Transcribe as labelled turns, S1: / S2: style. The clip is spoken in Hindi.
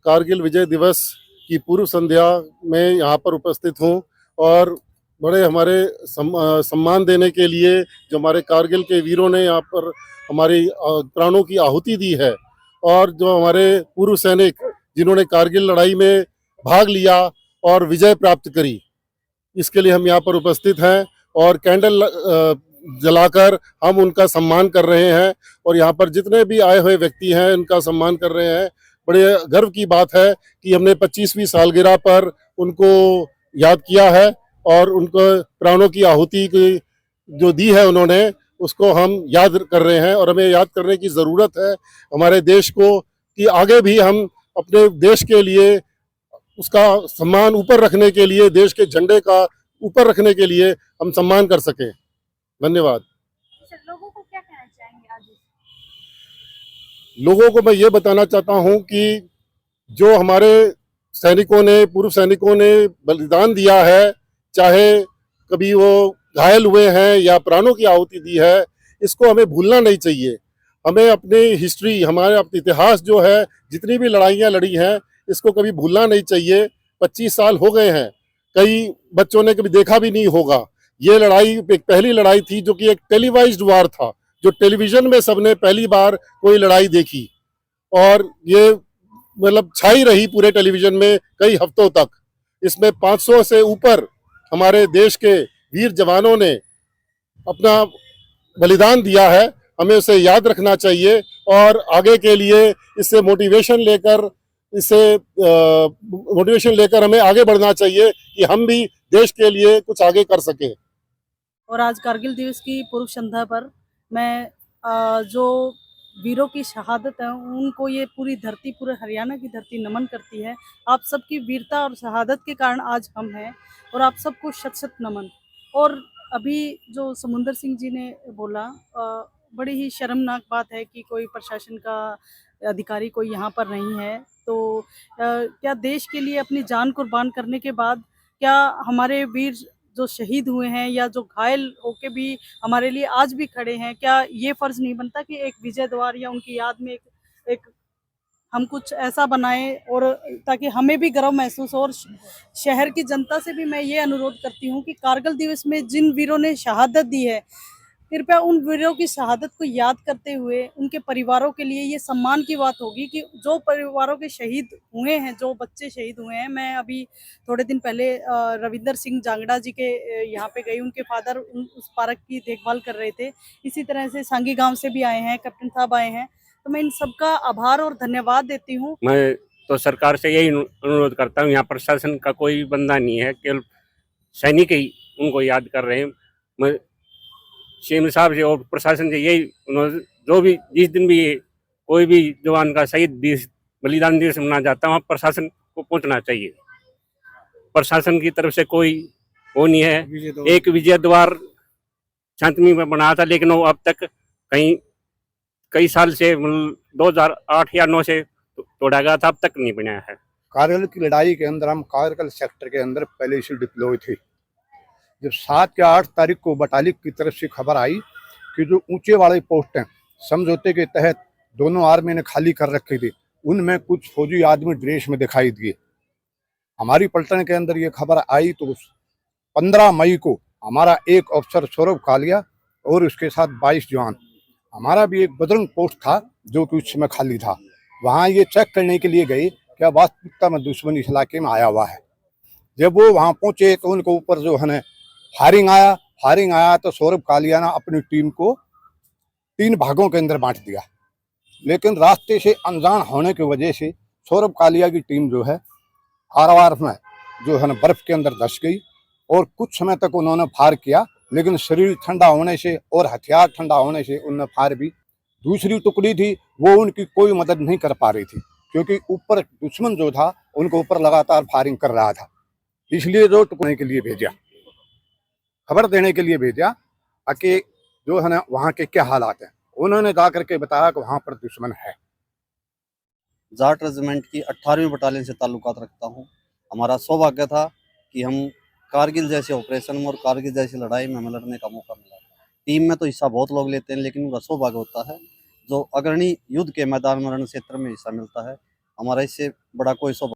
S1: कारगिल विजय दिवस की पूर्व संध्या में यहाँ पर उपस्थित हूँ और बड़े हमारे सम्मान देने के लिए जो हमारे कारगिल के वीरों ने यहाँ पर हमारी प्राणों की आहुति दी है और जो हमारे पूर्व सैनिक जिन्होंने कारगिल लड़ाई में भाग लिया और विजय प्राप्त करी, इसके लिए हम यहाँ पर उपस्थित हैं और कैंडल जलाकर हम उनका सम्मान कर रहे हैं और यहाँ पर जितने भी आए हुए व्यक्ति हैं उनका सम्मान कर रहे हैं। बड़े गर्व की बात है कि हमने 25वीं सालगिरह पर उनको याद किया है और उनको प्राणों की आहुति की जो दी है उन्होंने, उसको हम याद कर रहे हैं और हमें याद करने की ज़रूरत है हमारे देश को कि आगे भी हम अपने देश के लिए उसका सम्मान ऊपर रखने के लिए, देश के झंडे का ऊपर रखने के लिए हम सम्मान कर सकें। धन्यवाद।
S2: लोगों को क्या कहना चाहेंगे आज?
S1: लोगों को मैं ये बताना चाहता हूं कि जो हमारे सैनिकों ने, पूर्व सैनिकों ने बलिदान दिया है, चाहे कभी वो घायल हुए हैं या प्राणों की आहुति दी है, इसको हमें भूलना नहीं चाहिए। हमें अपनी हिस्ट्री, हमारे अपने इतिहास जो है, जितनी भी लड़ाइयाँ लड़ी हैं, इसको कभी भूलना नहीं चाहिए। 25 साल हो गए हैं, कई बच्चों ने कभी देखा भी नहीं होगा। ये लड़ाई एक पहली लड़ाई थी जो कि एक टेलीवाइज्ड वार था, जो टेलीविजन में सबने पहली बार कोई लड़ाई देखी और ये मतलब छाई रही पूरे टेलीविजन में कई हफ्तों तक। इसमें 500 से ऊपर हमारे देश के वीर जवानों ने अपना बलिदान दिया है। हमें उसे याद रखना चाहिए और आगे के लिए इससे मोटिवेशन लेकर हमें आगे बढ़ना चाहिए कि हम भी देश के लिए कुछ आगे कर सकें।
S3: और आज कारगिल दिवस की पूर्व संध्या पर मैं जो वीरों की शहादत है उनको ये पूरी धरती, पूरे हरियाणा की धरती नमन करती है। आप सबकी वीरता और शहादत के कारण आज हम हैं और आप सबको शत शत नमन। और अभी जो समुंदर सिंह जी ने बोला, बड़ी ही शर्मनाक बात है कि कोई प्रशासन का अधिकारी कोई यहाँ पर नहीं है। तो क्या देश के लिए अपनी जान कुर्बान करने के बाद क्या हमारे वीर जो शहीद हुए हैं या जो घायल होके भी हमारे लिए आज भी खड़े हैं, क्या ये फर्ज नहीं बनता कि एक विजय द्वार या उनकी याद में एक हम कुछ ऐसा बनाएं और ताकि हमें भी गर्व महसूस हो। और शहर की जनता से भी मैं ये अनुरोध करती हूँ कि कारगिल दिवस में जिन वीरों ने शहादत दी है, कृपया उन वीरों की शहादत को याद करते हुए उनके परिवारों के लिए ये सम्मान की बात होगी कि जो परिवारों के शहीद हुए हैं, जो बच्चे शहीद हुए हैं। मैं अभी थोड़े दिन पहले रविंदर सिंह जांगड़ा जी के यहाँ पे गई, उनके फादर उस पार्क की देखभाल कर रहे थे। इसी तरह से सांगी गांव से भी आए हैं, कैप्टन साहब आए हैं, तो मैं इन सबका आभार और धन्यवाद देती हूँ।
S4: मैं तो सरकार से यही अनुरोध करता हूँ, यहाँ प्रशासन का कोई बंदा नहीं है, केवल सैनिक ही उनको याद कर रहे हैं। मैं सीएम साहब से और प्रशासन से यही जो भी जिस दिन भी कोई भी जवान का शहीद दिवस, बलिदान दिवस मनाया जाता है, वहाँ प्रशासन को पहुँचना चाहिए। प्रशासन की तरफ से कोई वो नहीं है। एक विजय द्वार शांतनी में बनाया था, लेकिन वो अब तक कई साल से 2008 या 9 से तोड़ा गया था, अब तक नहीं बनाया है।
S5: कारगिल की लड़ाई के अंदर हम कारगिल सेक्टर के अंदर पहले से डिप्लॉय थे। जब 7 या 8 तारीख को बटालिक की तरफ से खबर आई कि जो ऊंचे वाले पोस्ट हैं समझौते के तहत दोनों आर्मी ने खाली कर रखे थे, उनमें कुछ फौजी आदमी ड्रेस में दिखाई दिए। हमारी पलटन के अंदर ये खबर आई तो 15 मई को हमारा एक अफसर सौरभ कालिया और उसके साथ 22 जवान, हमारा भी एक बजरंग पोस्ट था जो कि उस समय खाली था, वहाँ ये चेक करने के लिए गए क्या वास्तविकता में दुश्मन इस इलाके में आया हुआ है। जब वो वहाँ पहुंचे तो उनके ऊपर जो है फायरिंग आया तो सौरभ कालिया ने अपनी टीम को 3 भागों के अंदर बांट दिया। लेकिन रास्ते से अनजान होने की वजह से सौरभ कालिया की टीम जो है आरवार में जो है बर्फ के अंदर धंस गई और कुछ समय तक उन्होंने फायर किया, लेकिन शरीर ठंडा होने से और हथियार ठंडा होने से उन्होंने फायर भी, दूसरी टुकड़ी थी वो उनकी कोई मदद नहीं कर पा रही थी क्योंकि ऊपर दुश्मन जो था उनके ऊपर लगातार फायरिंग कर रहा था। इसलिए जो टुकड़े के लिए भेजा, खबर देने के लिए भेजा कि जो है वहाँ के क्या हालात हैं। उन्होंने जा करके बताया कि वहाँ पर दुश्मन है।
S6: जाट रेजिमेंट की 18वीं बटालियन से ताल्लुकात रखता हूँ। हमारा सौभाग्य था कि हम कारगिल जैसे ऑपरेशन में और कारगिल जैसी लड़ाई में हमें लड़ने का मौका मिला। टीम में तो हिस्सा बहुत लोग लेते हैं, लेकिन उनका सौभाग्य होता है जो अग्रणी युद्ध के मैदान में रण क्षेत्र में हिस्सा मिलता है। हमारा इससे बड़ा कोई सौभाग्य